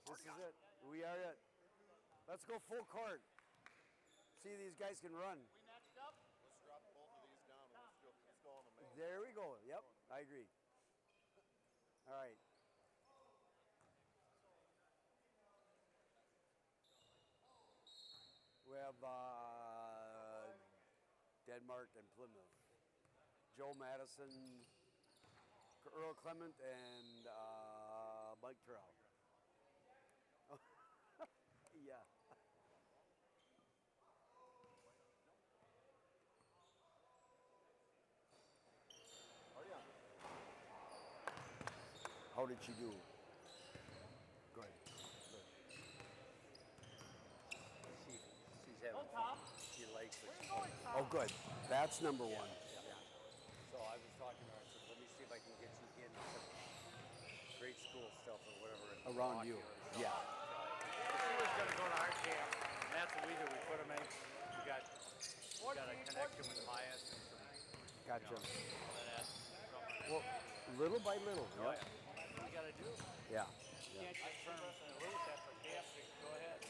This is it. We are it. Let's go full court. See, these guys can run. We matched up. Let's drop both of these down and let's go on the main. There we go. Yep, I agree. All right. We have Denmark and Plymouth. Joe Madison, Earl, Clement, and Mike Terrell. Yeah. How did she do? Good. Good. She's having fun. She likes it. Oh, good. That's number one. Yeah. So I was talking to her. I said, let me see if I can get you in some grade school stuff or whatever. Around you. Yeah. She was going to go to our camp. And that's what we do. We put them in. We got to connect them with Myers and some. Gotcha. All of that. Well, little by little. Oh, yeah. That's what you got to do. Yeah. You can't just turn them loose after camp. Go ahead.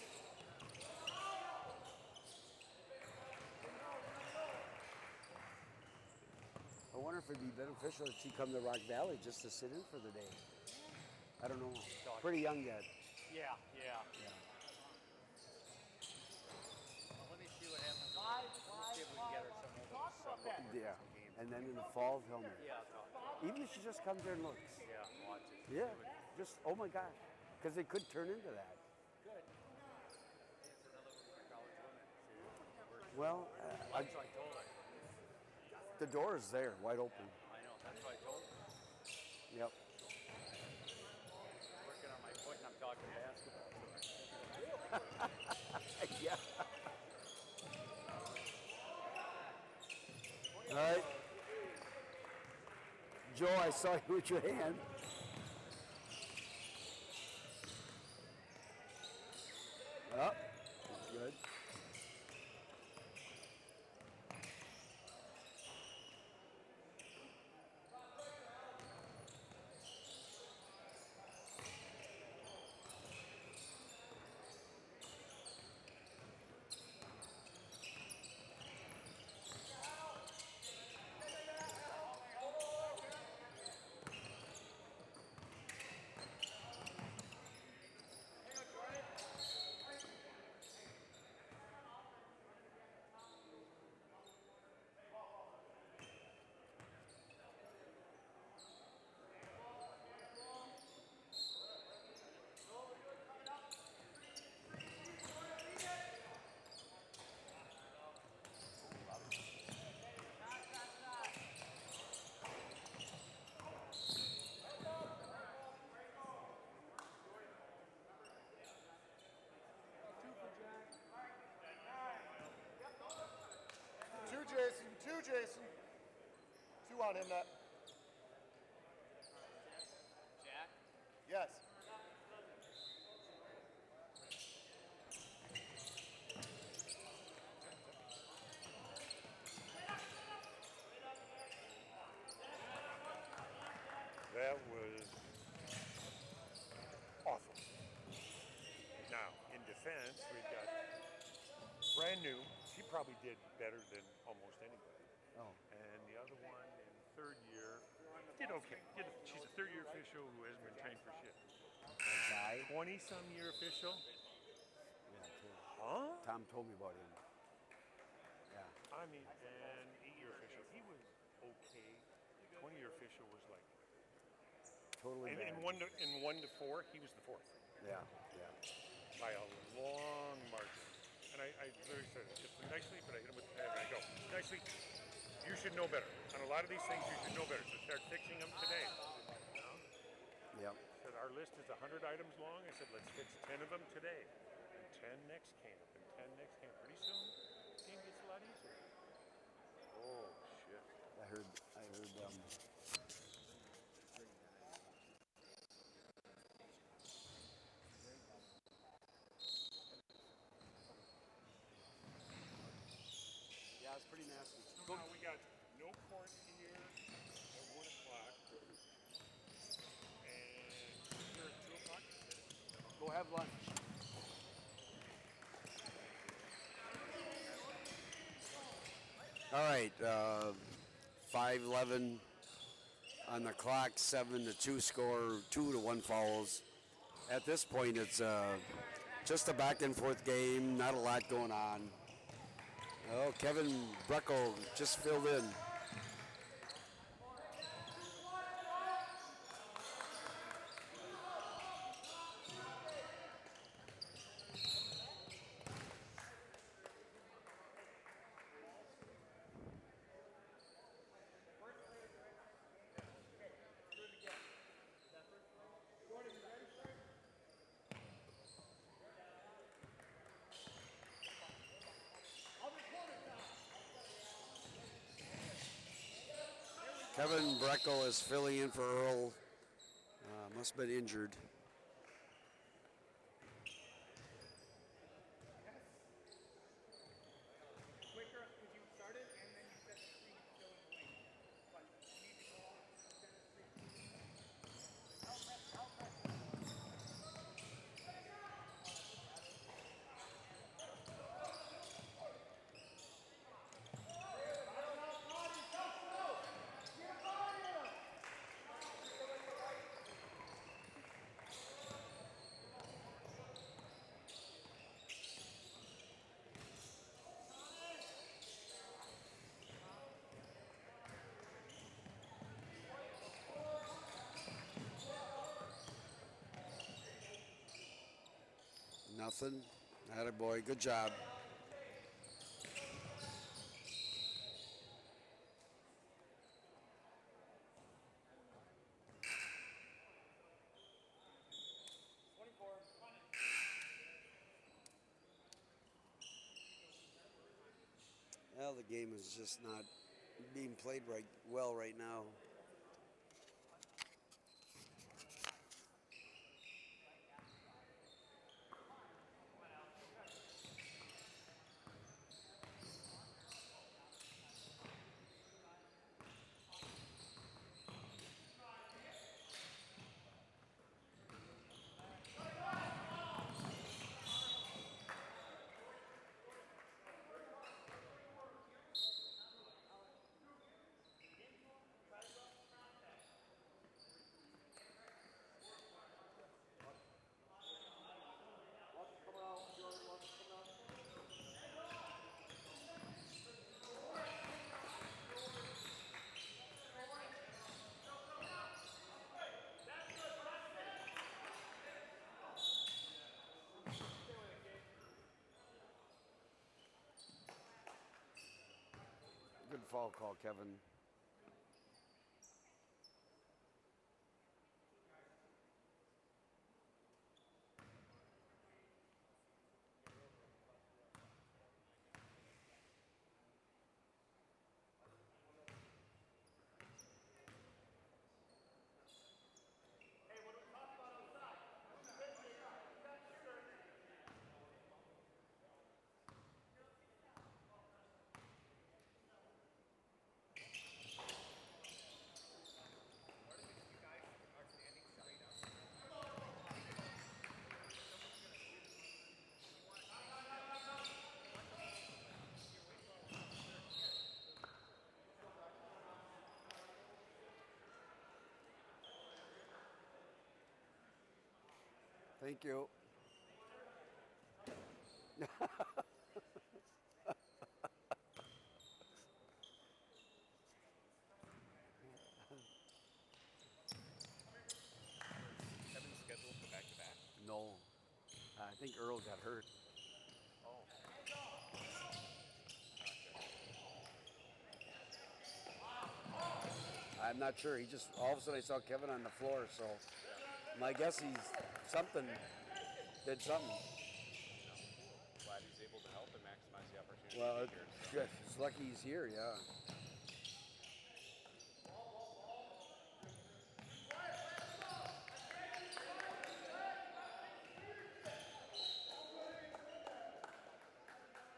I wonder if it'd be beneficial if she come to Rock Valley just to sit in for the day. I don't know. Pretty young yet. Yeah. Well, let me see what happens. Let's see if we can get her some over the Yeah. And then in the fall, tell me. Yeah, I'll talk. Even if she just comes there and looks. Yeah, watch it. Yeah. Just, oh my God. Because it could turn into that. Good. It's another one for college women. Well, That's what I told her. the door is there, wide open. I know. That's what I told her. Yep. Working on my foot and I'm talking basketball. Yeah. All right. Joe, I saw you with your hand. Up. Good. Two, Jason. Two on him, that. Jack. Yes. That was awful. Now, in defense, we've got brand new. She probably did better than almost anybody. Oh. And the other one in third year did okay. She's a third-year official who hasn't been trained for shit. That guy? 20-some-year official? Yeah, too. Huh? Tom told me about him. Yeah. I mean, and 8-year official. He was okay. 20-year official was like. Totally And bad. in 1 to 4, he was the fourth. Yeah. By a long margin. And I literally said, just nicely, but I hit him with the pad and I go, nicely, you should know better. On a lot of these things, you should know better. So start fixing them today. Yep. I said, our list is 100 items long. I said, let's fix 10 of them today. And 10 next camp, and 10 next camp. Pretty soon, the game gets a lot easier. Oh, shit. I heard yeah, it's pretty nasty. So now we got no court here at 1 o'clock. And here at 2 o'clock. Go have have lunch. All right, 5:11 on the clock, 7-2 score, 2-1 fouls. At this point, it's just a back and forth game, not a lot going on. Oh, Kevin Broeckel just filled in. Kevin Broeckel is filling in for Earl. Must have been injured. Nothing. Attaboy. Good job. Well, the game is just not being played well right now. Good foul call, Kevin. Thank you. Kevin's scheduled for back-to-back. No. I think Earl got hurt. Oh. I'm not sure. He just, all of a sudden I saw Kevin on the floor, so my guess did something. Glad he's able to help and maximize the opportunity Well, to be here. So. it's lucky he's here, yeah.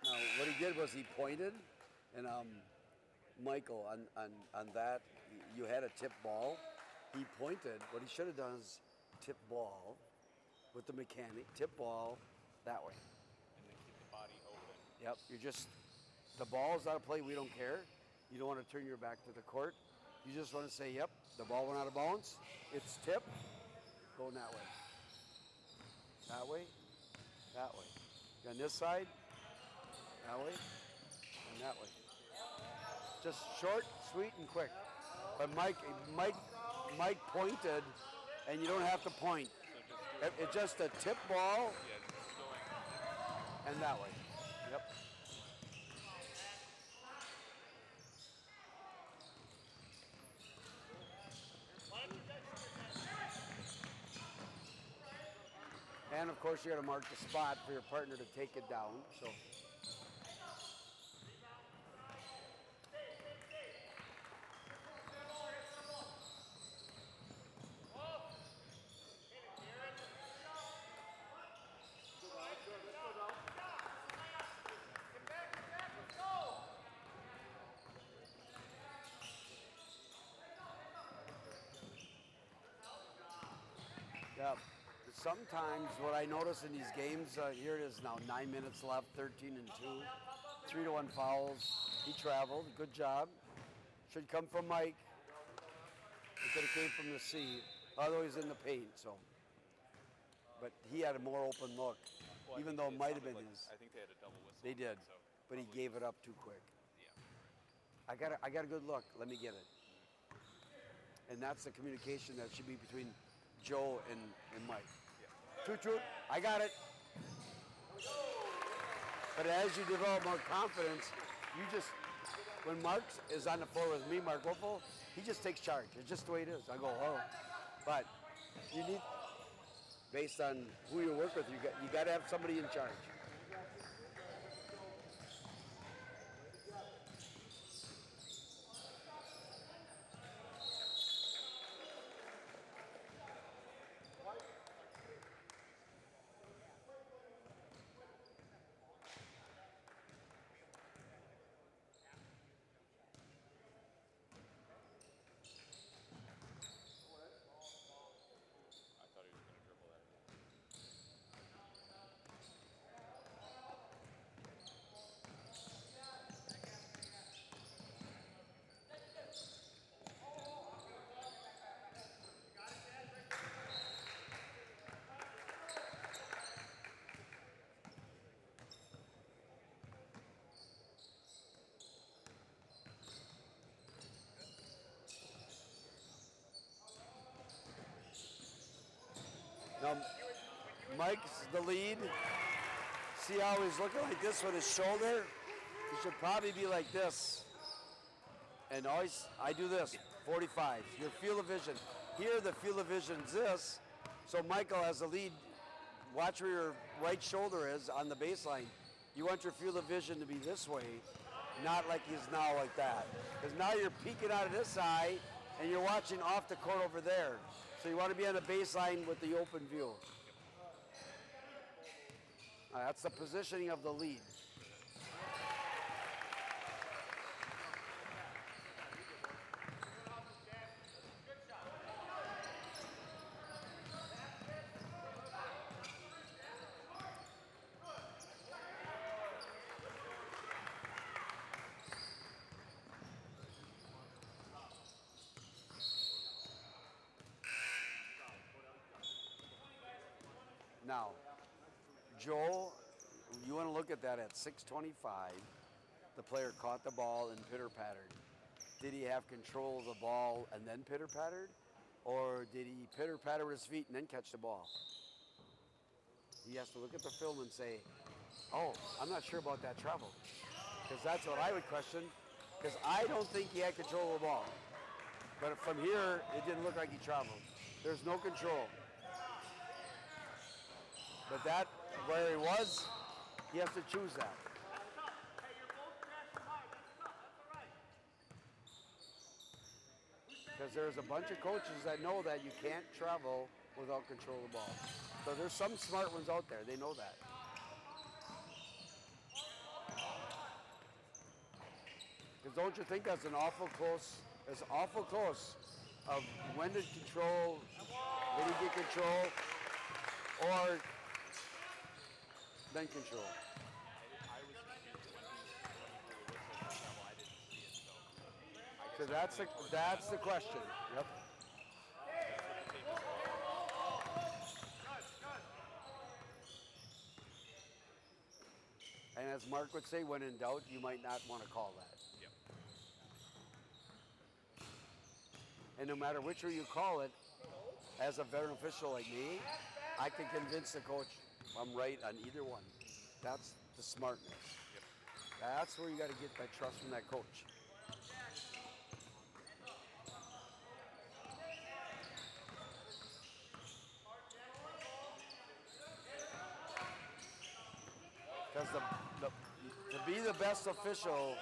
Now, what he did was he pointed, and Michael, on that, you had a tip ball. He pointed. What he should have done is tip ball, with the mechanic, tip ball that way. And then keep the body open. Yep, you're just, the ball's out of play, we don't care. You don't want to turn your back to the court. You just want to say, yep, the ball went out of bounds. It's tip, going that way. That way, that way. On this side, that way, and that way. Just short, sweet, and quick. But Mike pointed, and you don't have to point. So just do it. It's just a tip ball Yeah, just going. and that way. Yep. And of course, you got to mark the spot for your partner to take it down. So. Yeah. Sometimes what I notice in these games, here it is now, 9 minutes left, 13-2, 3-1 fouls. He traveled, good job. Should come from Mike. It could have came from the C, although he's in the paint, so. But he had a more open look, Well, I even think though it might have sounded been like- his. I think they had a double whistle. They did, So but he probably- gave it up too quick. Yeah. I got a good look. Let me get it. And that's the communication that should be between Joe and Mike. True. I got it. But as you develop more confidence, you just, when Mark is on the floor with me, Mark Wolfel, he just takes charge. It's just the way it is. I go, oh. But you need, based on who you work with, you got to have somebody in charge. I thought he was going to dribble that again. Now, Mike's the lead. See how he's looking like this with his shoulder? He should probably be like this. And always, I do this, 45. Your field of vision. Here, the field of vision's this. So Michael has the lead. Watch where your right shoulder is on the baseline. You want your field of vision to be this way, not like he's now like that. Because now you're peeking out of this eye, and you're watching off the court over there. So you want to be on the baseline with the open view. That's the positioning of the lead. Now, Joe, you want to look at that at 6:25. The player caught the ball and pitter-pattered. Did he have control of the ball and then pitter-pattered? Or did he pitter-patter with his feet and then catch the ball? He has to look at the film and say, oh, I'm not sure about that travel. Because that's what I would question. Because I don't think he had control of the ball. But from here, it didn't look like he traveled. There's no control. But that, where he was, he has to choose that. Because there's a bunch of coaches that know that you can't travel without control of the ball. So there's some smart ones out there, they know that. Because don't you think that's an awful close, it's awful close of when to control, when to get control. or then control. I was confused when he blew the whistle for travel. I didn't see it, so. I So guess I was that's the question. Yep. And as Mark would say, when in doubt, you might not want to call that. Yep. And no matter which way you call it, as a veteran official like me, I can convince the coach I'm right on either one. That's the smartness. Yep. That's where you got to get that trust from that coach. Because to be the best official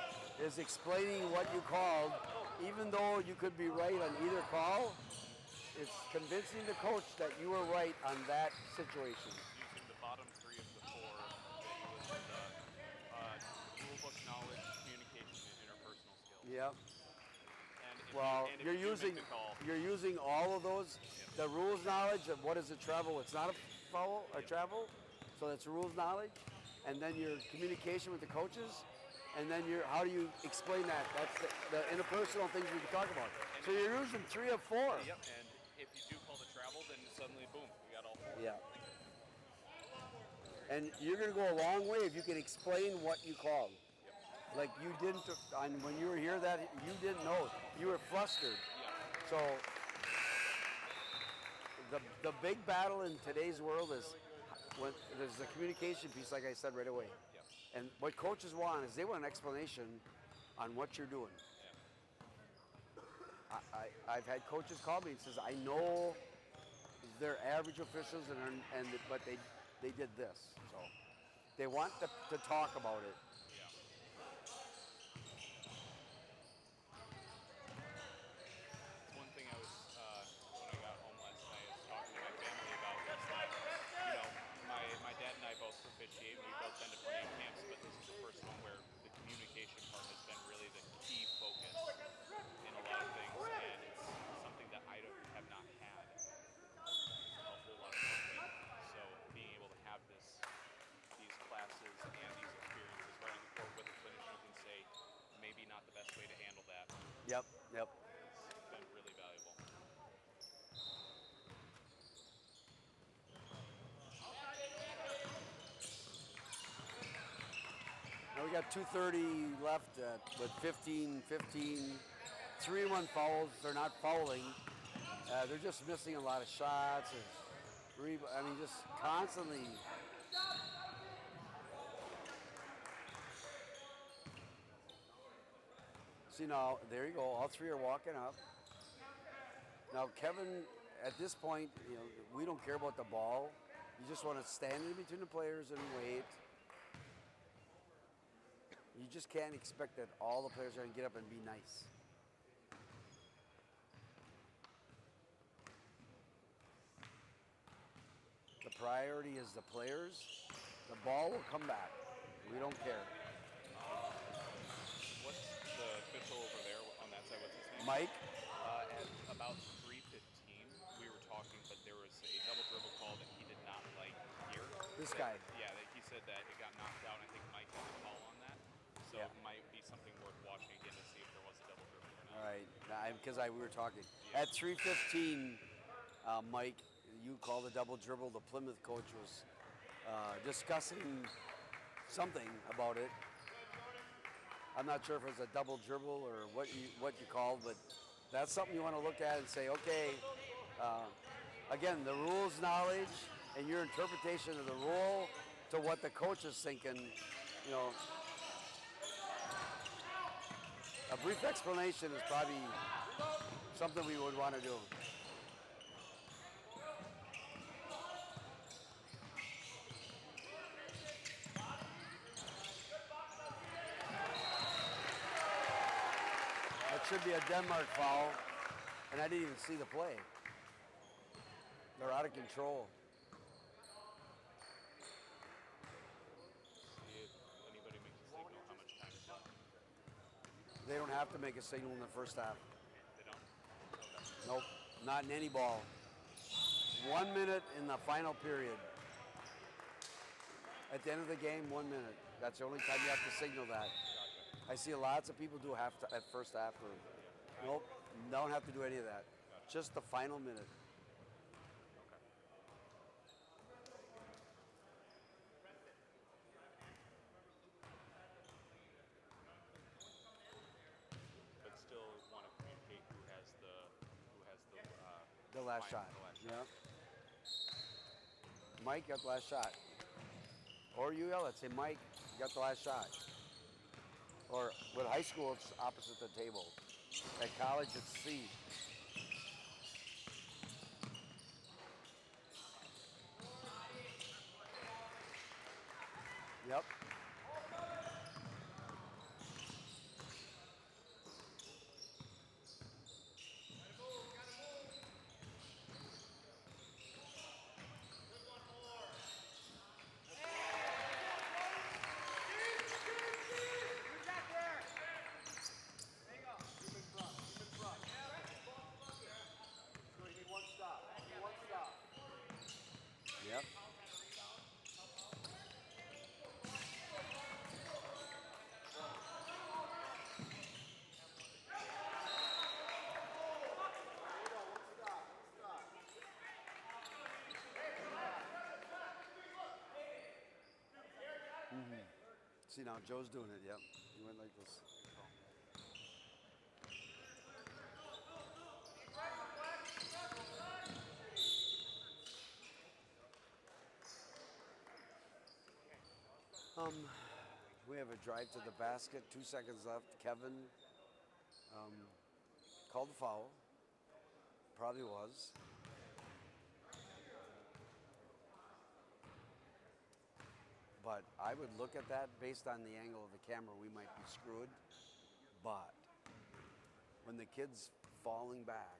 is explaining what you called, even though you could be right on either call. It's convincing the coach that you were right on that situation. Using the bottom three of the four that you listed, rule book knowledge, communication, and interpersonal skills. Yep. And if Well, you, and if you're you do using make the call, you're using all of those. The rules knowledge of what is a travel, it's not a foul or travel, so that's rules knowledge, and then your communication with the coaches, and then your how do you explain that? That's the interpersonal things we can talk about. So you're using 3 of 4. Yep. And if you do call the travel, then suddenly, boom, we got all four. Yeah. And you're going to go a long way if you can explain what you called. Like you didn't, and when you were here, that you didn't know. You were flustered. So the big battle in today's world is when there's the communication piece, like I said right away. And what coaches want is they want an explanation on what you're doing. I've had coaches call me and says, I know they're average officials but they did this. So they want to talk about it. One thing I was, when I got home last night, I was talking to my family about was that, you know, my dad and I both officiate, and we've both been to plenty of camps, but this is the first one where the communication part has been really the key focus in a lot of things, and it's something that I have not had a whole lot of fun with. So being able to have these classes and these experiences right on the court with a clinician who can say, maybe not the best way to handle that, Yep. it's been really valuable. Now we got 2:30 left with 15, 3-1 fouls. They're not fouling. They're just missing a lot of shots. Just constantly. See now, there you go. All 3 are walking up. Now Kevin, at this point, we don't care about the ball. You just want to stand in between the players and wait. You just can't expect that all the players are going to get up and be nice. The priority is the players. The ball will come back. We don't care. What's the official over there on that side? What's his name? Mike? At about 3:15, we were talking, but there was a double dribble call that he did not like here. This guy. Yeah, he said that it got knocked out. I think Mike had a call on that. So it might be something worth watching again to see if there was a double dribble or not. All right, because we were talking. At 3:15, Mike, you called a double dribble. The Plymouth coach was discussing something about it. I'm not sure if it was a double dribble or what you called, but that's something you want to look at and say, okay, again, the rules knowledge and your interpretation of the rule to what the coach is thinking, a brief explanation is probably something we would want to do. That should be a Denmark foul, and I didn't even see the play. They're out of control. See if anybody makes a signal how much time is left. They don't have to make a signal in the first half. They don't? Nope, not in any ball. 1 minute in the final period. At the end of the game, 1 minute. That's the only time you have to signal that. I see lots of people do at first half. Nope, don't have to do any of that. Just the final minute. But still want to communicate who has the The last shot. Yeah. Mike got the last shot. Or you yell it, say, Mike, you got the last shot. Or with high school, it's opposite the table. At college, it's C. Yep. So you need one stop. One stop. Yep. See, now Joe's doing it. Yep. He went like this. We have a drive to the basket. 2 seconds left. Kevin called the foul. Probably was. But I would look at that based on the angle of the camera. We might be screwed. But when the kid's falling back,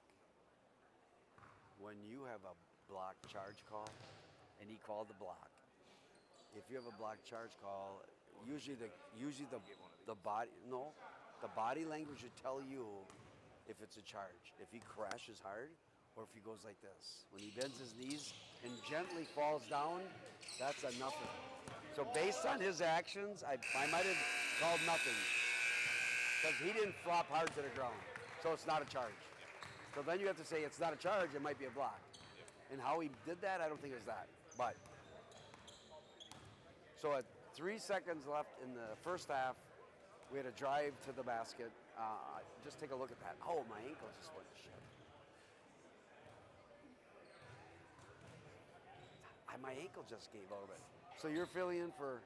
when you have a block charge call, and he called the block, if you have a block charge call, usually the body language would tell you if it's a charge. If he crashes hard, or if he goes like this. When he bends his knees and gently falls down, that's a nothing. So based on his actions, I might have called nothing. Because he didn't flop hard to the ground. So it's not a charge. So then you have to say it's not a charge, it might be a block. And how he did that, I don't think it was that. But, so at 3 seconds left in the first half, we had a drive to the basket. Just take a look at that. Oh, my ankle just went to shit. My ankle just gave out a bit. So you're filling in for...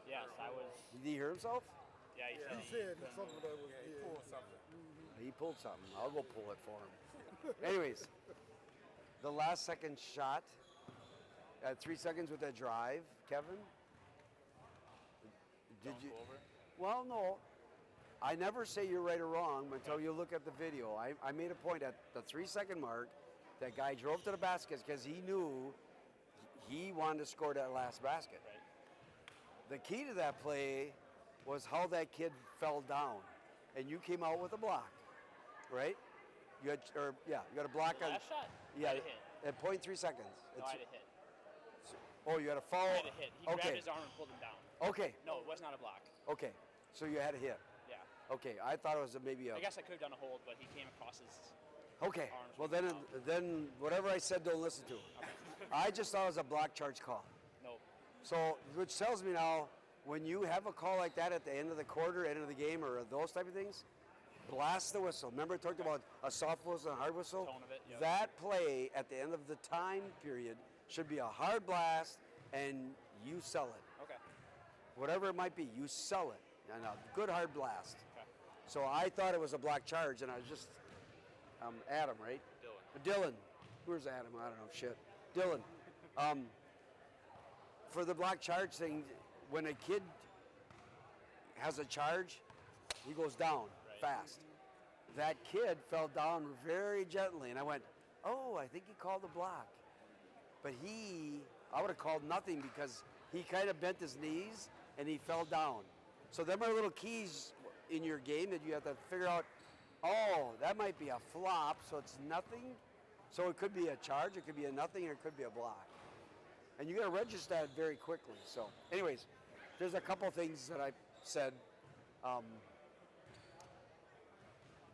Yes, I was. Did he hear himself? Yeah, he He said something that was. He pulled something. He pulled something. I'll go pull it for him. Anyways, the last second shot at 3 seconds with that drive, Kevin. Did you? over. Well, no. I never say you're right or wrong until you look at the video. I made a point at the 3 second mark. That guy drove to the basket because he knew he wanted to score that last basket. Right. The key to that play was how that kid fell down, and you came out with a block, right? You had, you got a block The on. last shot? Yeah, I had a hit. at 0.3 seconds. No, I had a hit. Oh, you had a fall. I had a hit. He okay. grabbed his arm and pulled him down. Okay. No, it was not a block. Okay. So you had a hit. Yeah. Okay. I thought it was maybe a. I guess I could have done a hold, but he came across his. Okay. arms Well, were then, down. then whatever I said, don't listen to. I just thought it was a block charge call. No. So, which tells me now, when you have a call like that at the end of the quarter, end of the game, or those type of things, blast the whistle. Remember I talked about a soft whistle and a hard whistle? Tone of it, yep. That play at the end of the time period should be a hard blast, and you sell it. Okay. Whatever it might be, you sell it. And a good hard blast. Okay. So I thought it was a block charge, and I was just, Adam, right? Dylan. Where's Adam? I don't know, shit. Dylan. For the block charge thing, when a kid has a charge, he goes down fast. That kid fell down very gently, and I went, oh, I think he called the block. But I would have called nothing because he kind of bent his knees, and he fell down. So them are little keys in your game that you have to figure out, oh, that might be a flop, so it's nothing. So it could be a charge, it could be a nothing, or it could be a block. And you got to register that very quickly. So, anyways, there's a couple things that I said.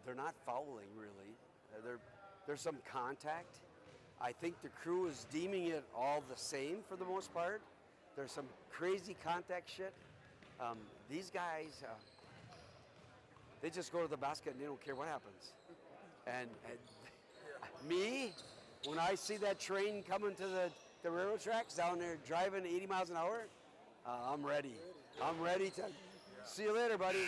They're not fouling, really. There's some contact. I think the crew is deeming it all the same for the most part. There's some crazy contact shit. These guys, they just go to the basket and they don't care what happens. And me, when I see that train coming to the railroad tracks down there driving 80 miles an hour, I'm ready. I'm ready to see you later, buddy.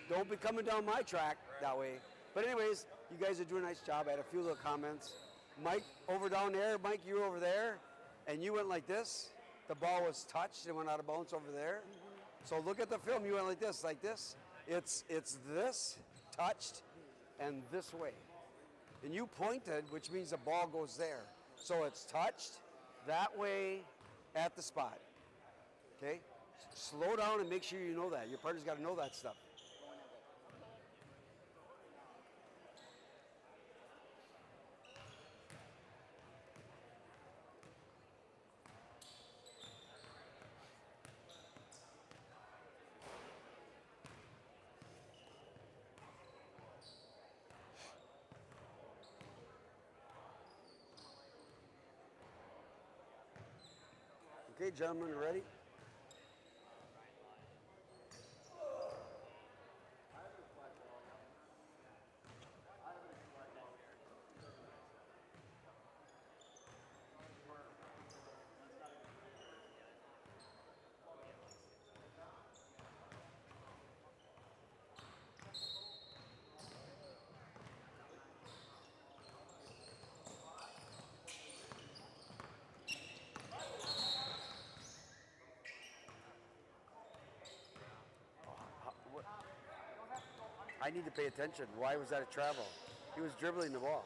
Don't be coming down my track that way. But anyways, you guys are doing a nice job. I had a few little comments. Mike, over down there. Mike, you were over there, and you went like this. The ball was touched and went out of bounds over there. So look at the film. You went like this, like this. It's this, touched, and this way. And you pointed, which means the ball goes there. So it's touched that way at the spot. Okay? Slow down and make sure you know that. Your partner's got to know that stuff. Okay, gentlemen, ready? I need to pay attention. Why was that a travel? He was dribbling the ball.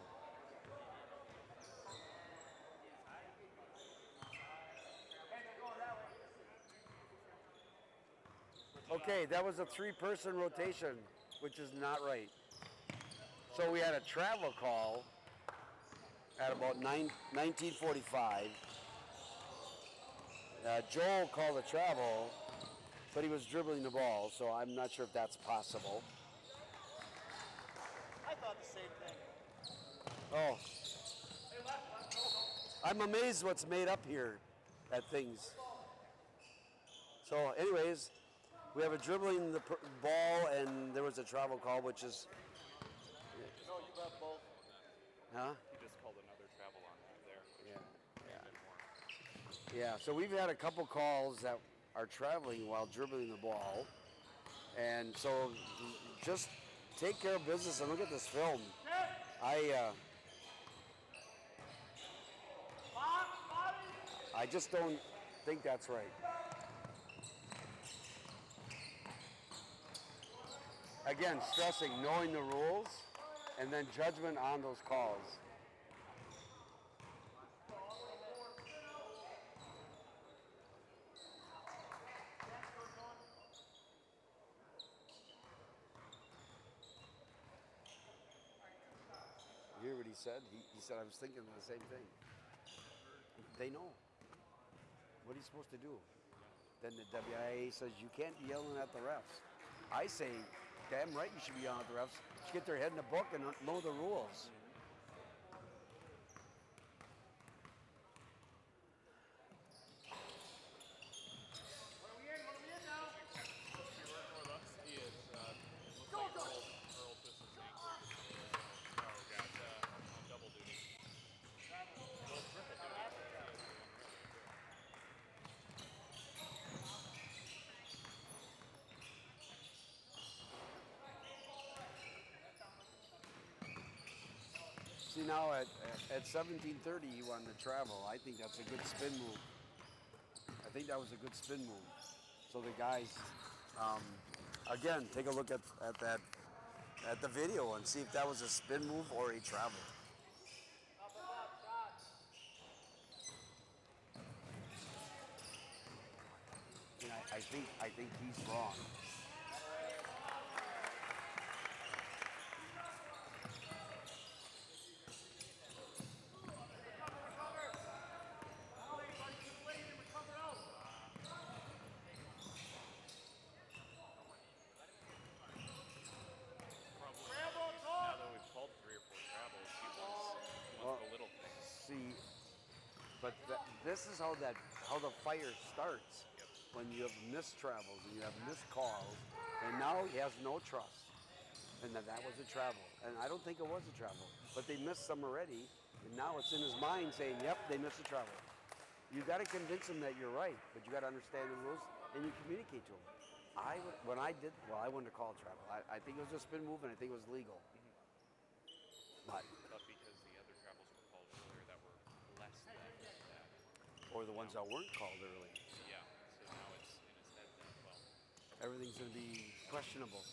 Okay, that was a three-person rotation, which is not right. So we had a travel call at about 19:45. Joel called a travel, but he was dribbling the ball, so I'm not sure if that's possible. I thought the same thing. Oh. I'm amazed what's made up here at things. So anyways, we have a dribbling the ball, and there was a travel call, which is... No, you got both. Huh? He just called another travel on that there, which Yeah. made it more. Yeah, so we've had a couple calls that are traveling while dribbling the ball. And so just take care of business and look at this film. I just don't think that's right. Again, stressing knowing the rules and then judgment on those calls. You hear what he said? He said, I was thinking the same thing. They know. What are you supposed to do? Then the WIA says you can't be yelling at the refs. I say, damn right you should be yelling at the refs. Just get their head in the book and know the rules. He is, looks like Earl twists his ankle. No, got on double duty. Well, triple duty. See now at 17:30 he wanted to travel. I think that's a good spin move. I think that was a good spin move. So the guys, again, take a look at the video and see if that was a spin move or a travel. And I think he's wrong. this is how the fire starts. When you have missed travels and you have missed calls, and now he has no trust, and that was a travel. And I don't think it was a travel, but they missed some already, and now it's in his mind saying, "Yep, they missed a travel." You got to convince him that you're right, but you got to understand the rules and you communicate to him. I wouldn't have called travel. I think it was a spin move, and I think it was legal. But because the other travels were called earlier that were less than that. or the ones that weren't called early. Yeah, so now it's in his head then, well, Everything's going to be questionable.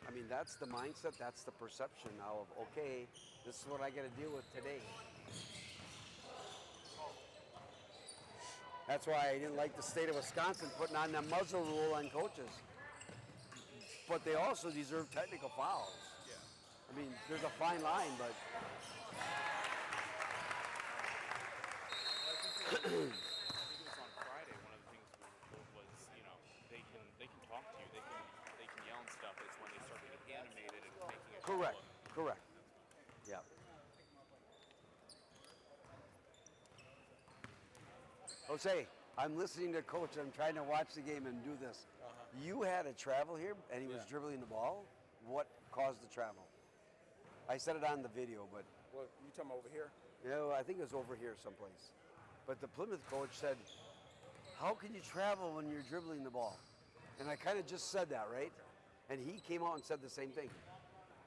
I mean, that's the mindset, that's the perception now of, okay, this is what I got to deal with today. That's why I didn't like the state of Wisconsin putting on the muzzle rule on coaches. But they also deserve technical fouls. yeah. I mean, there's a fine line, but I think it was on Friday. One of the things we were told was, they can talk to you, they can yell and stuff. It's when they start getting animated and making it correct. Yeah. Jose, I'm listening to coach. I'm trying to watch the game and do this. You had a travel here, and he was dribbling the ball. What caused the travel? I said it on the video, but Well, you talking over here? I think it was over here someplace. But the Plymouth coach said, "How can you travel when you're dribbling the ball?" And I kind of just said that, right? And he came out and said the same thing.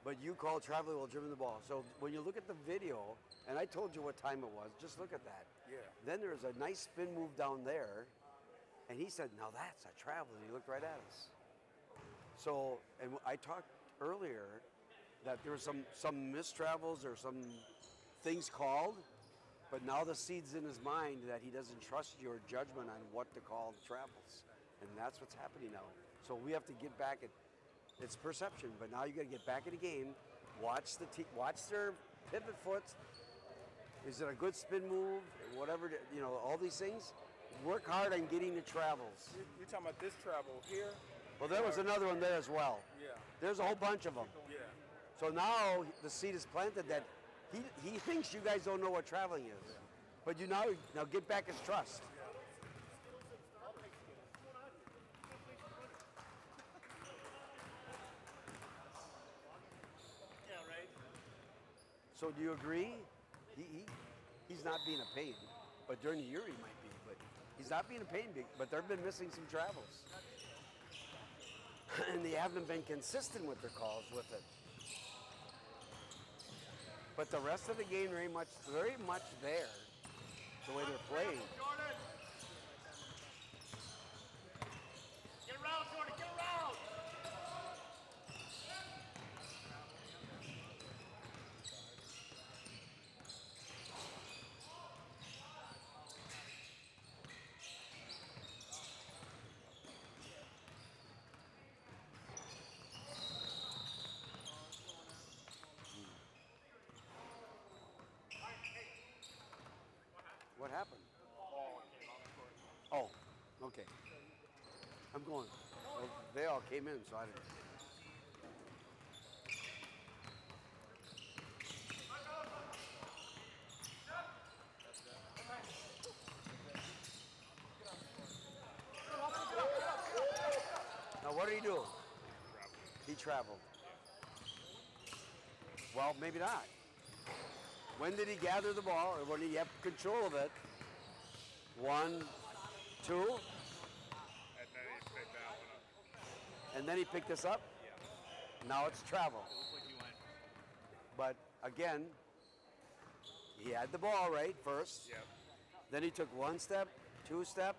But you called traveling while dribbling the ball. So when you look at the video, and I told you what time it was, just look at that. Yeah. Then there's a nice spin move down there, and he said, "Now that's a travel," and he looked right at us. So, and I talked earlier that there were some missed travels or some things called, but now the seed's in his mind that he doesn't trust your judgment on what to call the travels, and that's what's happening now. So we have to get back at it's perception, but now you got to get back in the game. Watch their pivot foot. Is it a good spin move? Whatever, all these things. Work hard on getting the travels. You're talking about this travel here? Well, there was another one there as well. Yeah. There's a whole bunch of them. Yeah. So now the seed is planted that he thinks you guys don't know what traveling is. But you now get back his trust. Yeah, right. So do you agree? He's not being a pain, but during the year he might be. But he's not being a pain, but they've been missing some travels. And they haven't been consistent with their calls with it. But the rest of the game very much there, the way they're playing. Get around, Jordan, get around! What happened? Oh, okay. I'm going. Well, they all came in, so I didn't. Now, what did he do? He traveled. Well, maybe not. When did he gather the ball, or when did he have control of it? 1, 2, And then he picked that one up. and then he picked this up? Now it's travel. It looked like he went. But again, he had the ball right first. Yep. Then he took 1 step, 2 step,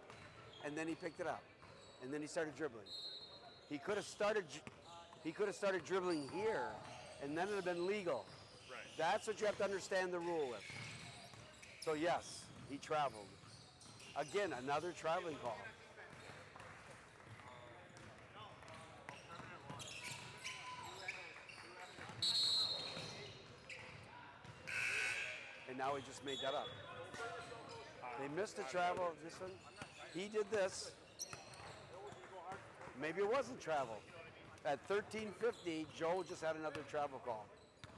and then he picked it up. And then he started dribbling. He could have started dribbling here, and then it would have been legal. Right. That's what you have to understand the rule with. So yes, he traveled. Again, another traveling call. And now he just made that up. They missed a travel, this one. He did this. Maybe it wasn't travel. At 13:50, Joe just had another travel call.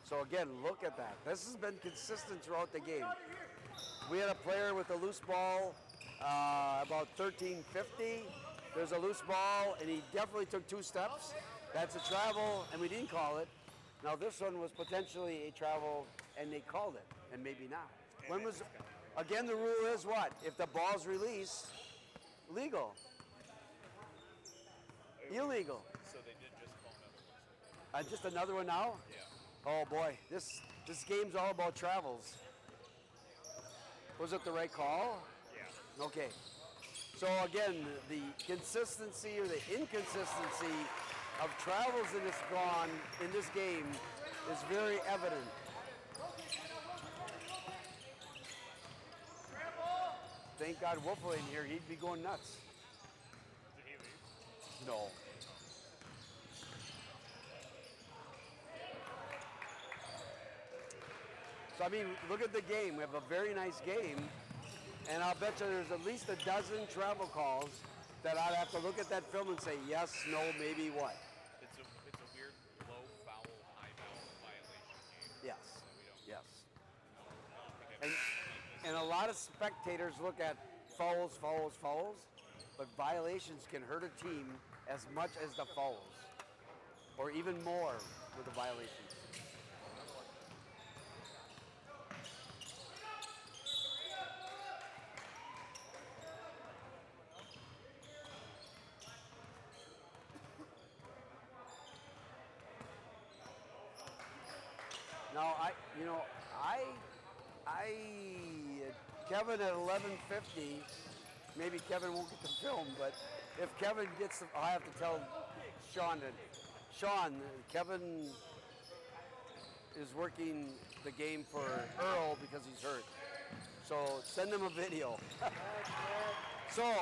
So again, look at that. This has been consistent throughout the game. We had a player with a loose ball about 13:50. There's a loose ball, and he definitely took 2 steps. That's a travel, and we didn't call it. Now this one was potentially a travel, and they called it, and maybe not. When was? Again, the rule is what? If the ball's released, legal. Illegal. So they did just call another one. Just another one now? Yeah. Oh boy, this game's all about travels. Was it the right call? Yeah. Okay. So again, the consistency or the inconsistency of travels in this game is very evident. Thank God Wolfle in here, he'd be going nuts. Did he leave? No. So I mean, look at the game. We have a very nice game, and I'll bet you there's at least a dozen travel calls that I'd have to look at that film and say yes, no, maybe what. It's a weird low foul, high foul violation game. Yes. We don't. Yes. I don't think I've And, ever seen this. and a lot of spectators look at fouls, but violations can hurt a team as much as the fouls, or even more with the violations. Now, Kevin at 11:50. Maybe Kevin won't get the film, but if Kevin gets the, I have to tell Sean that. Sean, Kevin is working the game for Earl because he's hurt. So send him a video. So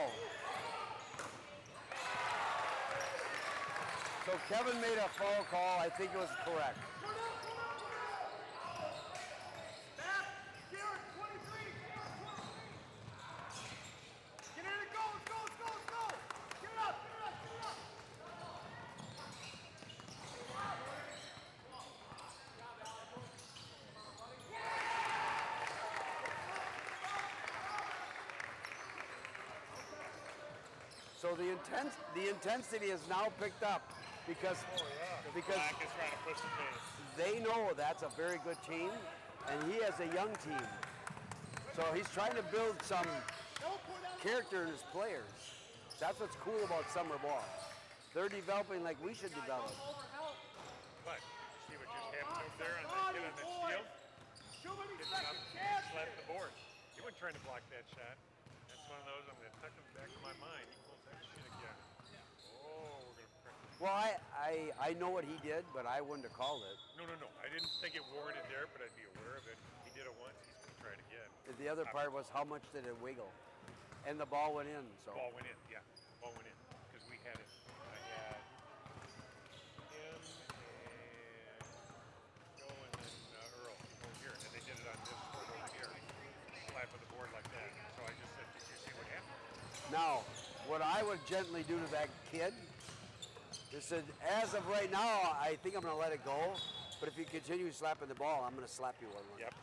Kevin made a foul call. I think it was correct. So the intensity is now picked up because Black is trying to push the pace. they know that's a very good team, and he has a young team. So he's trying to build some character in his players. That's what's cool about summer ball. They're developing like we should develop. But see what just happened over there on that kid on that shield? Hitting up, slapped the board. He wasn't trying to block that shot. That's one of those I'm going to tuck in the back of my mind. He pulls that shit again. Oh, we're going to practice. Well, I know what he did, but I wouldn't have called it. No. I didn't think it warranted there, but I'd be aware of it. He did it once. He's going to try it again. The other part was how much did it wiggle, and the ball went in. So Ball went in, yeah. Ball went in. Because we had it. I had him and Joe and then Earl over here. And they did it on this board over here. Slap of the board like that. So I just said, did you see what happened? now, what I would gently do to that kid is said, as of right now, I think I'm going to let it go. But if you continue slapping the ball, I'm going to slap you one. Yep.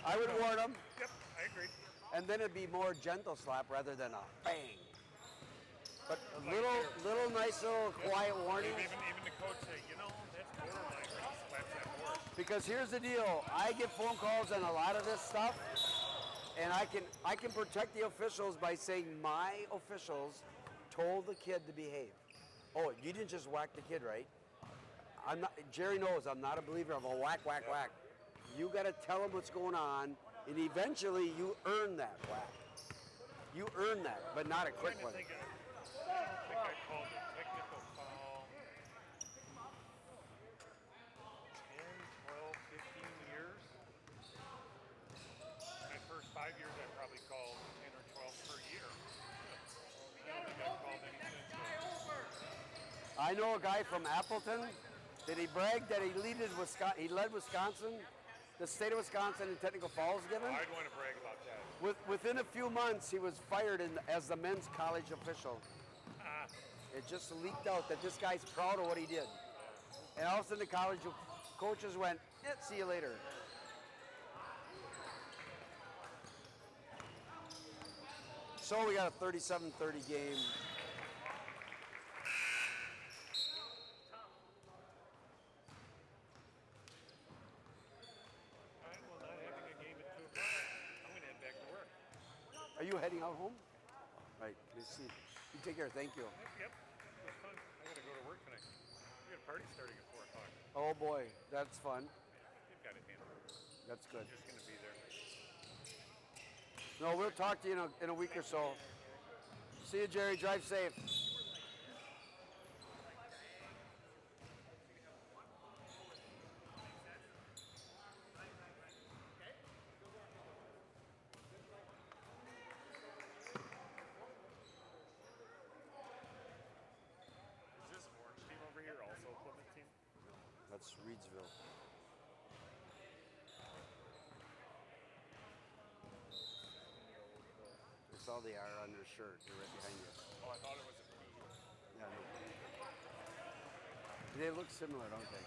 I would warn him, Yep, I agree. and then it'd be more gentle slap rather than a bang. But a little nice little quiet warning. Even the coach say, that's borderline when he slaps that board. Because here's the deal, I get phone calls on a lot of this stuff, and I can protect the officials by saying my officials told the kid to behave. Oh, you didn't just whack the kid, right? I'm not. Jerry knows I'm not a believer of a whack. You got to tell him what's going on, and eventually you earn that whack. You earn that, but not a quick I one. don't think I called a technical foul 10, 12, 15 years. My first 5 years, I probably called 10 or 12 per year. I don't think I've called any since then. I know a guy from Appleton. Did he brag that he led Wisconsin, the state of Wisconsin, in technical fouls given? I'd want to brag about that. Within a few months, he was fired as the men's college official. It just leaked out that this guy's proud of what he did. And all of a sudden, the college coaches went, Yeah, see you later. So we got a 37-30 game. All right, well, not having a game at 2 o'clock, I'm going to head back to work. Are you heading out home? Right. You see. You take care. Thank you. Yep. It was fun. I got to go to work tonight. We got a party starting at 4 o'clock. Oh boy, that's fun. You've got it handled. That's good. Just going to be there. No, we'll talk to you in a week or so. See you, Jerry. Drive safe. Is this orange team over here also a Plymouth team? That's Reedsville. That's all they are on their shirt. They're right behind you. Oh, I thought it was a P. Yeah, no. They look similar, don't they?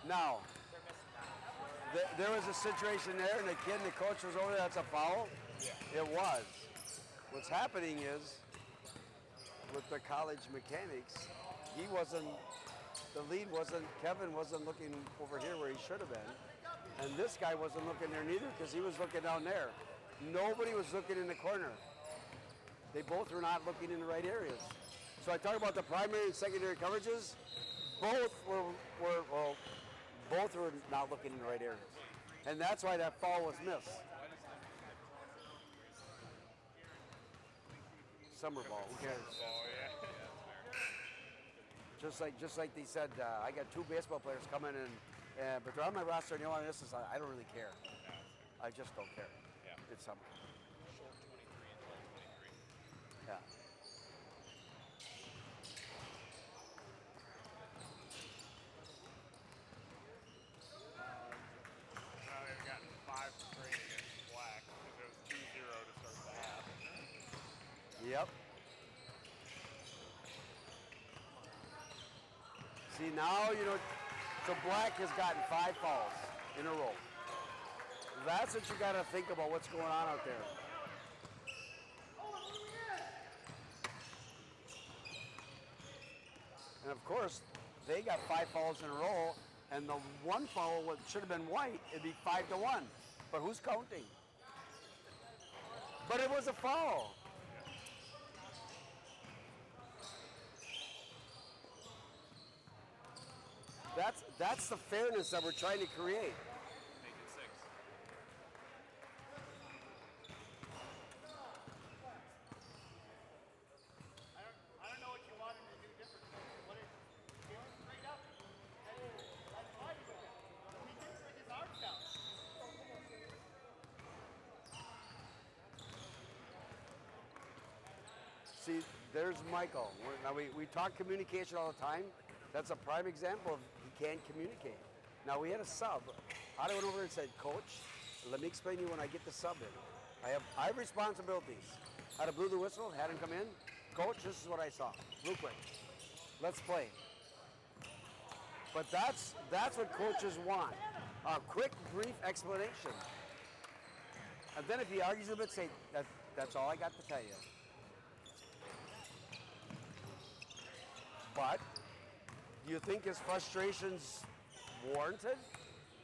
Now, there was a situation there, and the kid and the coach was over there. That's a foul? Yeah. It was. What's happening is, with the college mechanics, Kevin wasn't looking over here where he should have been. And this guy wasn't looking there neither because he was looking down there. Nobody was looking in the corner. They both were not looking in the right areas. So I talk about the primary and secondary coverages. Both were not looking in the right areas. And that's why that foul was missed. Summer ball, who cares? Oh, yeah. Just like they said, I got 2 baseball players coming in, but they're on my roster, and you know what, this is, I don't really care. I just don't care. Yeah. It's summer. Short 23 and tall 23. Yeah. Now they've gotten 5 straight against Black because it was 2-0 to start the half. Yep. See, now, so Black has gotten 5 fouls in a row. That's what you got to think about, what's going on out there. And of course, they got 5 fouls in a row, and the one foul should have been white, it'd be 5-1. But who's counting? But it was a foul. That's the fairness that we're trying to create. Make it 6. I don't know what you want him to do differently. What if he was straight up? That's why he did it. He didn't swing his arms down. See, there's Michael. Now we talk communication all the time. That's a prime example of he can't communicate. Now we had a sub. I went over and said, Coach, let me explain to you when I get the sub in. I have responsibilities. I'd have blew the whistle, had him come in. Coach, this is what I saw. Real quick. Let's play. But that's what coaches want. A quick, brief explanation. And then if he argues a bit, say, that's all I got to tell you. But do you think his frustration's warranted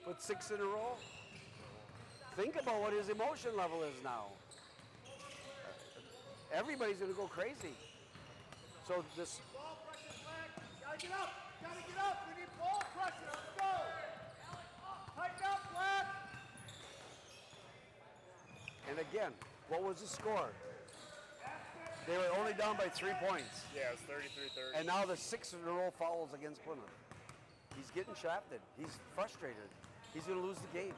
with 6 in a row? Think about what his emotion level is now. Everybody's going to go crazy. So this. Ball pressure, Black. Gotta get up. Gotta get up. We need ball pressure. Let's go. Tighten up, Black. And again, What was the score? They were only down by 3 points. Yeah, it's 33-30. And now the 6 in a row fouls against Plymouth. He's getting shafted. He's frustrated. He's going to lose the game.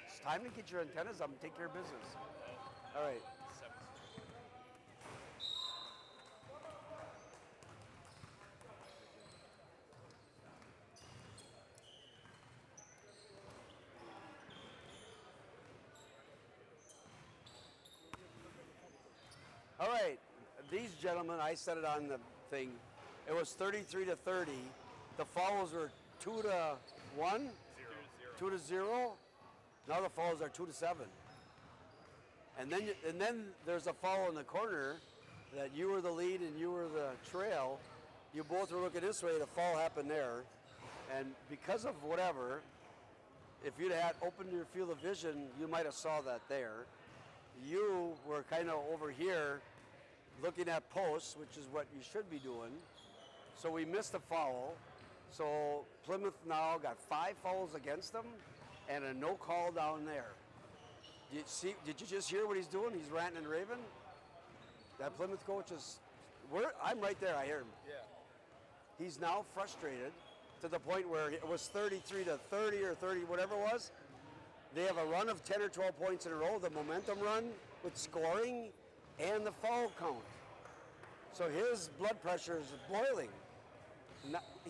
It's time to get your antennas up and take care of business. All right. All right, these gentlemen, I said it on the thing. It was 33-30. The fouls were 2-1, 2-0. Now the fouls are 2-7. And then there's a foul in the corner that you were the lead and you were the trail. You both were looking this way. The foul happened there, and because of whatever, if you'd had opened your field of vision, you might have saw that there. You were kind of over here looking at posts, which is what you should be doing. So we missed a foul. So Plymouth now got 5 fouls against them and a no call down there. Did you just hear what he's doing? He's ranting and raving. That Plymouth coach is, I'm right there, I hear him. Yeah. He's now frustrated to the point where it was 33-30 or 30, whatever it was. They have a run of 10 or 12 points in a row, the momentum run with scoring and the foul count. So his blood pressure is boiling.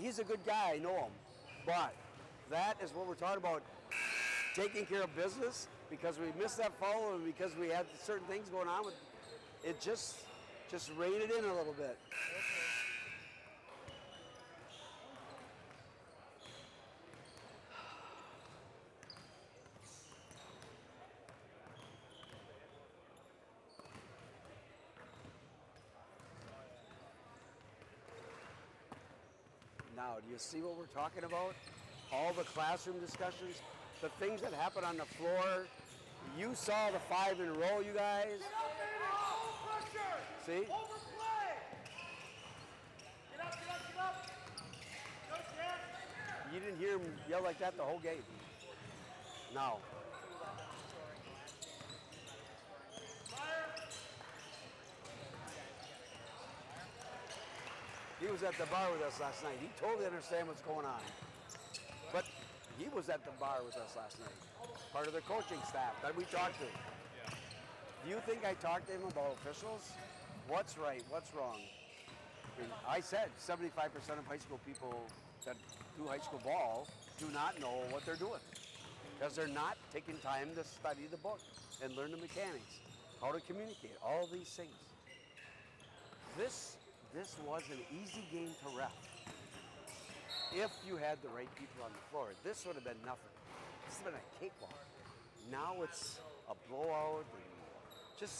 He's a good guy, I know him. But that is what we're talking about, taking care of business, because we missed that foul and because we had certain things going on with it, just rein it in a little bit. Now, do you see what we're talking about? All the classroom discussions, the things that happen on the floor. You saw the 5 in a row, you guys. Get up, baby! Pressure! See? Overplay! Get up, get up, get up! Go, Jack! You didn't hear him yell like that the whole game. Now. He was at the bar with us last night. He totally understands what's going on. But he was at the bar with us last night. Part of the coaching staff that we talked to. Yeah. Do you think I talked to him about officials? What's right? What's wrong? I mean, I said 75% of high school people that do high school ball do not know what they're doing because they're not taking time to study the book and learn the mechanics, how to communicate, all these things. This was an easy game to ref. If you had the right people on the floor, this would have been nothing. This would have been a cakewalk. Now it's a blowout. And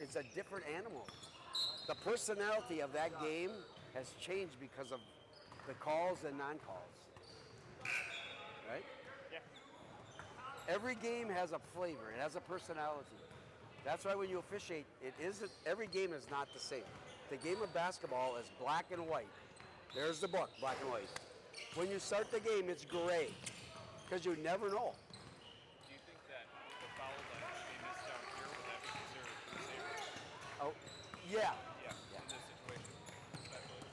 it's a different animal. The personality of that game has changed because of the calls and non-calls. Right? Yeah. Every game has a flavor. It has a personality. That's why when you officiate, every game is not the same. The game of basketball is black and white. There's the book, black and white. When you start the game, it's gray, because you never know. Do you think that the foul that they missed down here, would that be considered a saver? Oh, yeah. Yeah, in this situation, especially.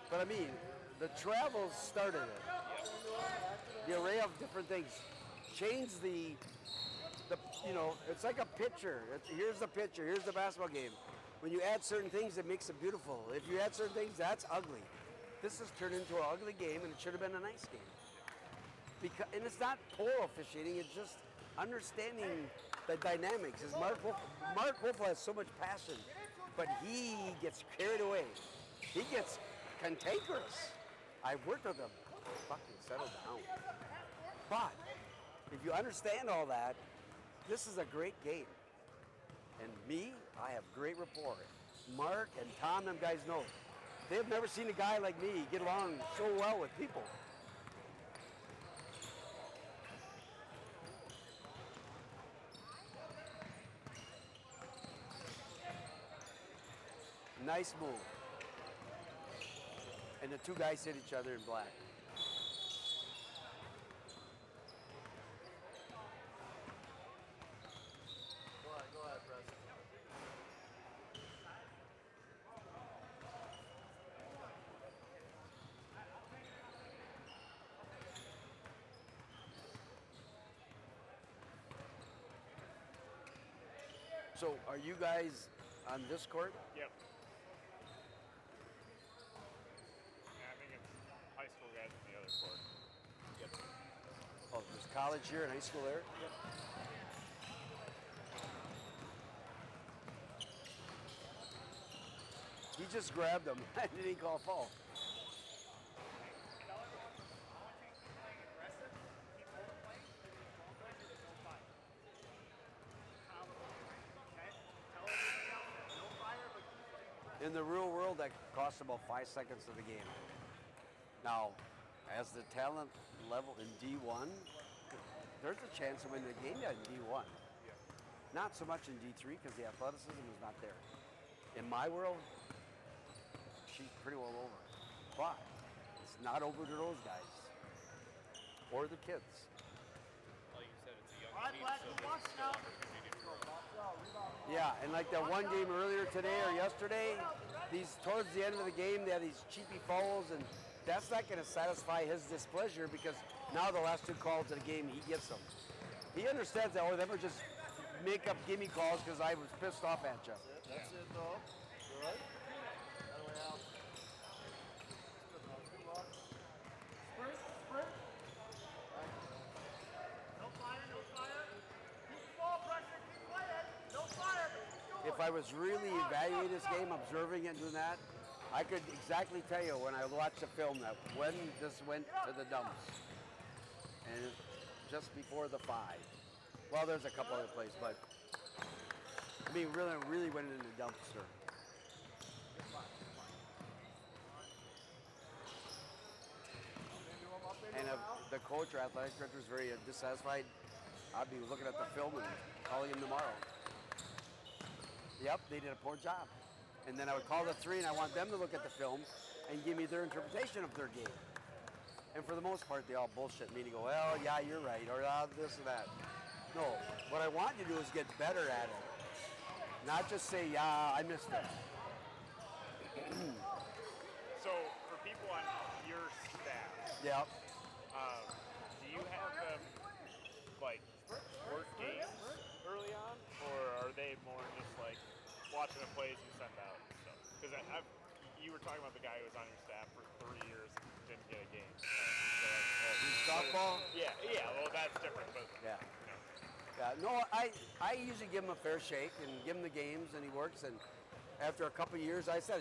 But I mean, the travel started it. The array of different things. Change it's like a picture. Here's the picture, here's the basketball game. When you add certain things, it makes it beautiful. If you add certain things, that's ugly. This has turned into an ugly game, and it should have been a nice game. And it's not poor officiating, it's just understanding the dynamics. Mark Wolf has so much passion, but he gets carried away. He gets cantankerous. I've worked with him. Fucking settle down. But if you understand all that, this is a great game. And me, I have great rapport. Mark and Tom, them guys know. They've never seen a guy like me get along so well with people. Nice move. And the two guys hit each other in black. So are you guys on this court? Yep. Yeah, I think it's high school guys on the other court. Yep. Oh, there's college here and high school there? Yep. He just grabbed him and didn't call foul. In the real world, that costs about 5 seconds of the game. Now, as the talent level in D1, there's a chance to win the game in D1. Not so much in D3 because the athleticism is not there. In my world, she's pretty well over. But it's not over to those guys or the kids. Like you said, it's a young All right, team, Black, so who there's wants still now? opportunity to grow. Yeah, and like that one game earlier today or yesterday, these towards the end of the game, they had these cheapy fouls, and that's not going to satisfy his displeasure because now the last 2 calls of the game, he gets them. He understands that, or them are just make up gimme calls because I was pissed off at you. That's it, though. You all right? Other way out. Good luck. Good luck. Sprint, sprint. No fire, no fire. Keep the ball pressure, keep playing. No fire, but keep going. If I was really evaluating this game, observing it and doing that, I could exactly tell you when I watched the film that when this went to the dumps. And just before the 5. Well, there's a couple other plays, but I mean, really went into the dumpster. And if the coach or athletic director is very dissatisfied, I'd be looking at the film and calling him tomorrow. Yep, they did a poor job. And then I would call the 3 and I want them to look at the film and give me their interpretation of their game. And for the most part, they all bullshit me and go, well, yeah, you're right, or this or that. No, what I want you to do is get better at it. Not just say, yeah, I missed it. So, for people on your staff, Yep. do you have them like work games early on, or are they more just like watching the plays you send out and stuff? Because you were talking about the guy who was on your staff for 3 years and didn't get a game. Softball? Yeah, well, that's different, but Yeah. you know. Yeah, no, I usually give him a fair shake and give him the games, and he works. And after a couple of years, I said,